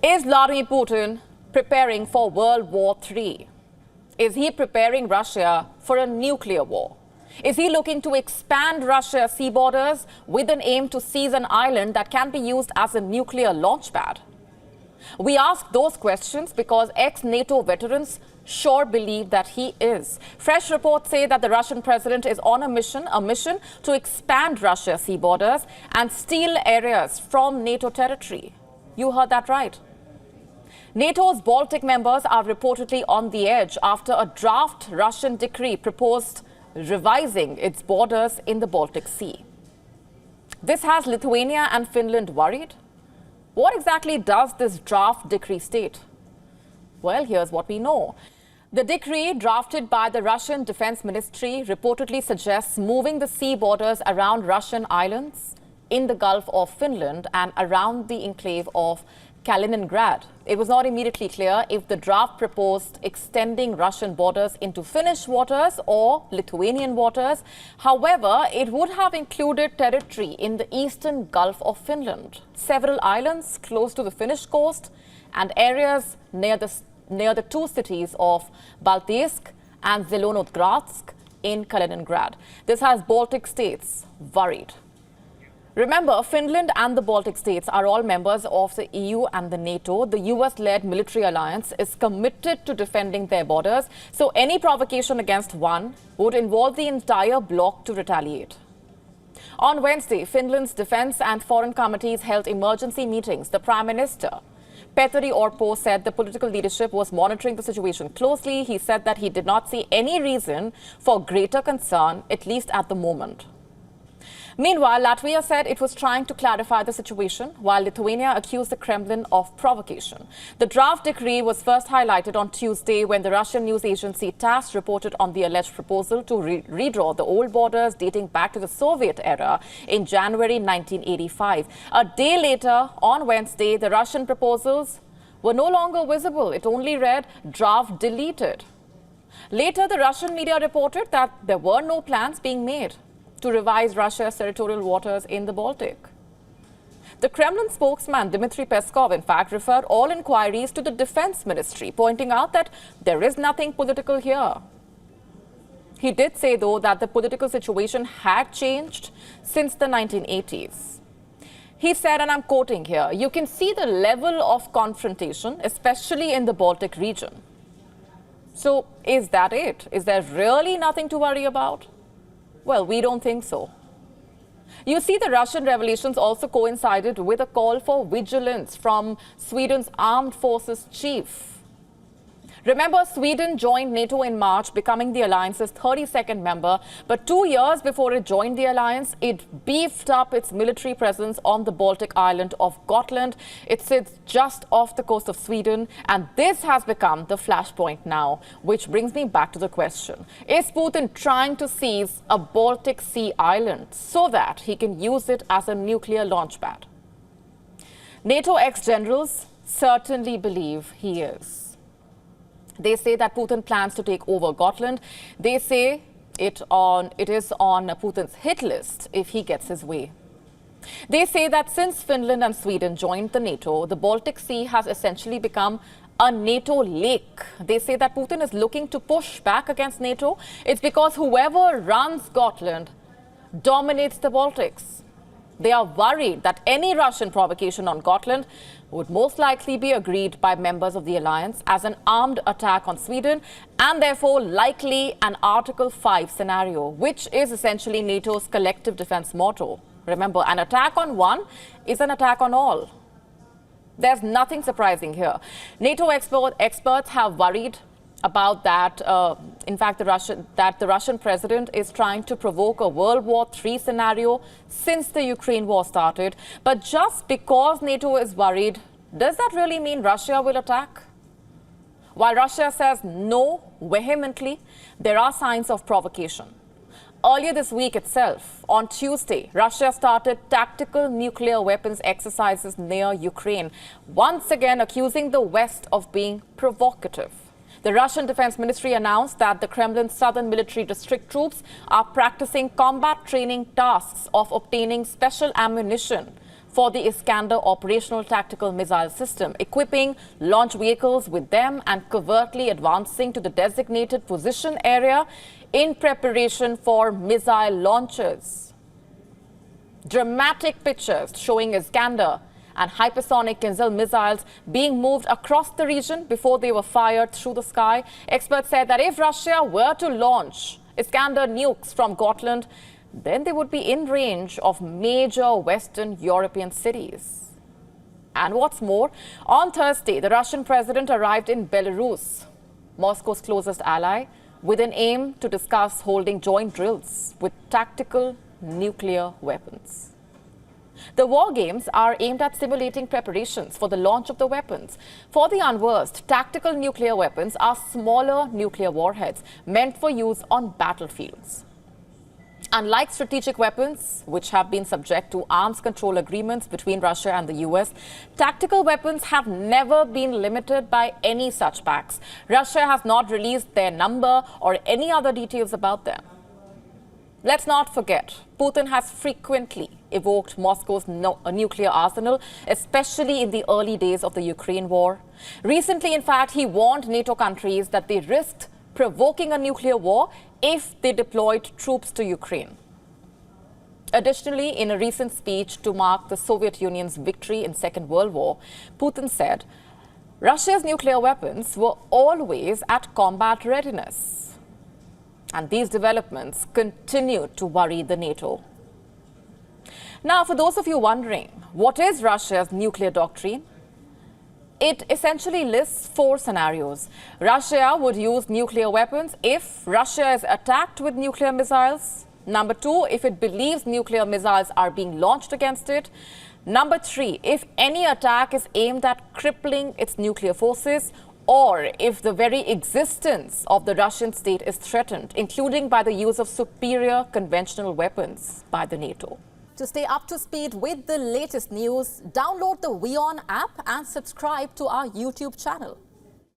Is Vladimir Putin preparing for World War III? Is he preparing Russia for a nuclear war? Is he looking to expand Russia's sea borders with an aim to seize an island that can be used as a nuclear launchpad? We ask those questions because ex-NATO veterans sure believe that he is. Fresh reports say that the Russian president is on a mission to expand Russia's sea borders and steal areas from NATO territory. You heard that right. NATO's Baltic members are reportedly on the edge after a draft Russian decree proposed revising its borders in the Baltic Sea. This has Lithuania and Finland worried. What exactly does this draft decree state? Well, here's what we know. The decree, drafted by the Russian Defense Ministry, reportedly suggests moving the sea borders around Russian islands in the Gulf of Finland and around the enclave of Kaliningrad. It was not immediately clear if the draft proposed extending Russian borders into Finnish waters or Lithuanian waters. However, it would have included territory in the eastern Gulf of Finland, several islands close to the Finnish coast, and areas near the two cities of Baltics and Zelonogratsk in Kaliningrad. This has Baltic states worried. Remember, Finland and the Baltic states are all members of the EU and the NATO. The US-led military alliance is committed to defending their borders, so any provocation against one would involve the entire bloc to retaliate. On Wednesday, Finland's defense and foreign committees held emergency meetings. The Prime Minister, Petteri Orpo, said the political leadership was monitoring the situation closely. He said that he did not see any reason for greater concern, at least at the moment. Meanwhile, Latvia said it was trying to clarify the situation, while Lithuania accused the Kremlin of provocation. The draft decree was first highlighted on Tuesday when the Russian news agency TASS reported on the alleged proposal to redraw the old borders dating back to the Soviet era in January 1985. A day later, on Wednesday, the Russian proposals were no longer visible. It only read draft deleted. Later, the Russian media reported that there were no plans being made to revise Russia's territorial waters in the Baltic. The Kremlin spokesman Dmitry Peskov, in fact, referred all inquiries to the Defense Ministry, pointing out that there is nothing political here. He did say, though, that the political situation had changed since the 1980s. He said, and I'm quoting here, "You can see the level of confrontation, especially in the Baltic region." So is that it? Is there really nothing to worry about? Well, we don't think so. You see, the Russian revelations also coincided with a call for vigilance from Sweden's armed forces chief. Remember, Sweden joined NATO in March, becoming the alliance's 32nd member. But 2 years before it joined the alliance, it beefed up its military presence on the Baltic island of Gotland. It sits just off the coast of Sweden, and this has become the flashpoint now, which brings me back to the question. Is Putin trying to seize a Baltic Sea island so that he can use it as a nuclear launchpad? NATO ex-generals certainly believe he is. They say that Putin plans to take over Gotland. They say it is on Putin's hit list if he gets his way. They say that since Finland and Sweden joined the NATO, the Baltic Sea has essentially become a NATO lake. They say that Putin is looking to push back against NATO. It's because whoever runs Gotland dominates the Baltics. They are worried that any Russian provocation on Gotland would most likely be agreed by members of the alliance as an armed attack on Sweden, and therefore likely an Article 5 scenario, which is essentially NATO's collective defense motto. Remember, an attack on one is an attack on all. There's nothing surprising here. NATO experts have worried about that. In fact, the Russian president is trying to provoke a World War III scenario since the Ukraine war started. But just because NATO is worried, does that really mean Russia will attack? While Russia says no vehemently, there are signs of provocation. Earlier this week itself, on Tuesday, Russia started tactical nuclear weapons exercises near Ukraine, once again accusing the West of being provocative. The Russian Defense Ministry announced that the Kremlin's southern military district troops are practicing combat training tasks of obtaining special ammunition for the Iskander operational tactical missile system, equipping launch vehicles with them and covertly advancing to the designated position area in preparation for missile launches. Dramatic pictures showing Iskander and hypersonic Kinzhal missiles being moved across the region before they were fired through the sky. Experts said that if Russia were to launch Iskander nukes from Gotland, then they would be in range of major Western European cities. And what's more, on Thursday, the Russian president arrived in Belarus, Moscow's closest ally, with an aim to discuss holding joint drills with tactical nuclear weapons. The war games are aimed at simulating preparations for the launch of the weapons. For the unversed, tactical nuclear weapons are smaller nuclear warheads meant for use on battlefields. Unlike strategic weapons, which have been subject to arms control agreements between Russia and the US, tactical weapons have never been limited by any such pacts. Russia has not released their number or any other details about them. Let's not forget, Putin has frequently evoked Moscow's nuclear arsenal, especially in the early days of the Ukraine war. Recently, in fact, he warned NATO countries that they risked provoking a nuclear war if they deployed troops to Ukraine. Additionally, in a recent speech to mark the Soviet Union's victory in the Second World War, Putin said Russia's nuclear weapons were always at combat readiness. And these developments continue to worry the NATO. Now, for those of you wondering, what is Russia's nuclear doctrine? It essentially lists 4 scenarios. Russia would use nuclear weapons if Russia is attacked with nuclear missiles. Number 2, if it believes nuclear missiles are being launched against it. Number 3, if any attack is aimed at crippling its nuclear forces, or if the very existence of the Russian state is threatened, including by the use of superior conventional weapons by the NATO. To stay up to speed with the latest news, download the WION app and subscribe to our YouTube channel.